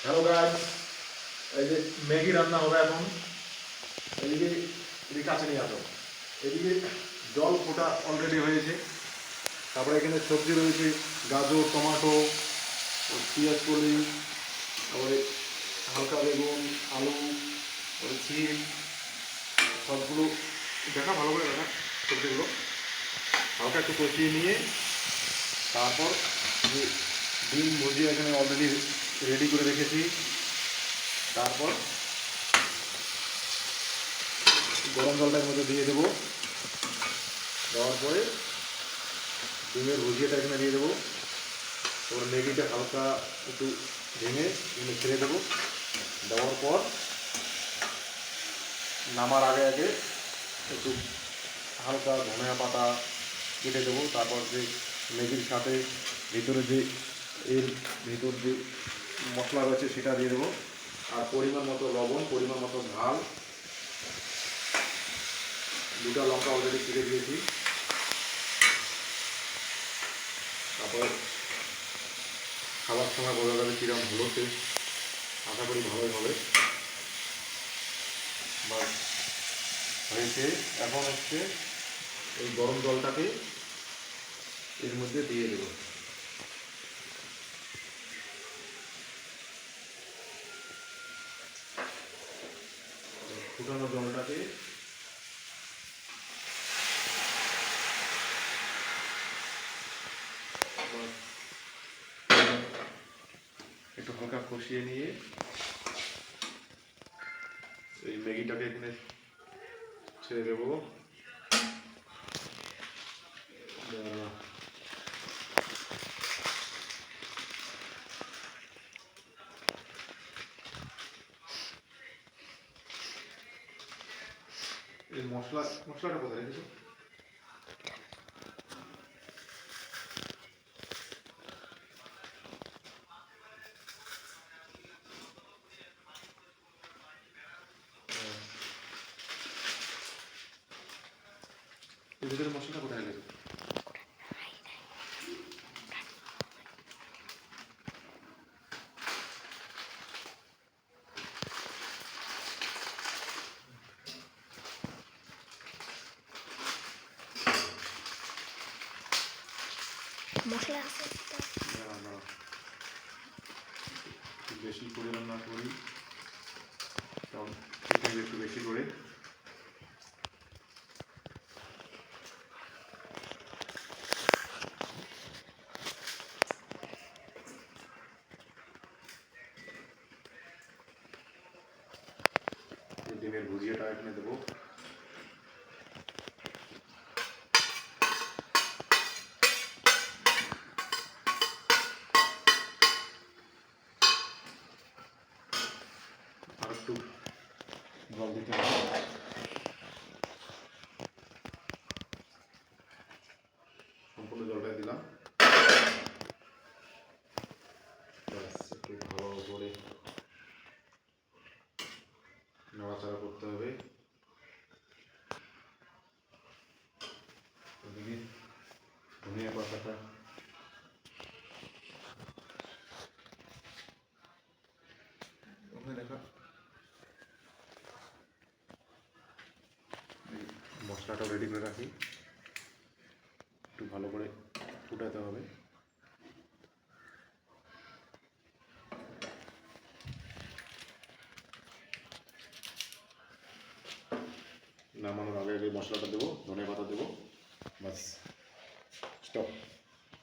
Hello guys, এই যে Maggi রান্না হবে এখন। এইদিকে কাছে নিয়ে আসো। এদিকে জল ফোটা অলরেডি হয়েছে। তারপরে এখানে সবজি রয়েছে, গাজর, টমেটো, পেঁয়াজ কলি, তারপরে হালকা বেগুন, আলু, তারপরে সিম, সবগুলো দেখা ভালো করে দেখা। সবজিগুলো হালকা একটু কষিয়ে নিয়ে তারপর যে ডিম ভুজিয়ে এখানে অলরেডি রেডি করে রেখেছি। তারপর গরম জলটার মধ্যে দিয়ে দেবো। দেওয়ার পরে ডিমের ভুজিয়াটা এখানে দিয়ে দেবো। তারপরে ম্যাগিটা হালকা একটু ভেঙে এখানে ছেড়ে দেবো। দেওয়ার পর নামার আগে আগে একটু হালকা ধনিয়া পাতা কেটে দেবো। তারপর যে ম্যাগির সাথে ভিতরে যে এর ভিতর যে মশলা রয়েছে সেটা দিয়ে দেবো। আর পরিমাণ মতো লবণ, পরিমাণ মতো ঝাল, দুটা লঙ্কা অলরেডি চিড়ে দিয়েছি। তারপর খাবার সময় বোঝা যাবে কীরকম হলো টেস্ট। আশা করি ভালোই হবে। বাস হয়েছে। এখন হচ্ছে এই গরম জলটাকে এর মধ্যে দিয়ে দেবো। ফুটানো জলটাকে একটু হালকা কষিয়ে নিয়ে এই ম্যাগিটাকে এখানে ছেড়ে দেবো। এই মশলাটা কোথায় রেখেছো? এর ভিতরে মশলাটা কোথায় রেখেছো? মশলা আছে বেশি করে রান্না করি, কারণ একটু বেশি করে। ডিমের ভুজিয়াটা এখানে দেবো। আর একটু জল দিতে হবে। সম্পূর্ণ জলটাই দিলাম। একটু ভালো করে নাড়াচাড়া করতে হবে। ওদিকে ধনিয়া পাতাটা ওখানে দেখা। মশলাটা রেডি করে রাখি, একটু ভালো করে ফুটাতে হবে। নামানোর আগে আগে মশলাটা দেবো, ধনিয়া পাতা দেবো, বাস।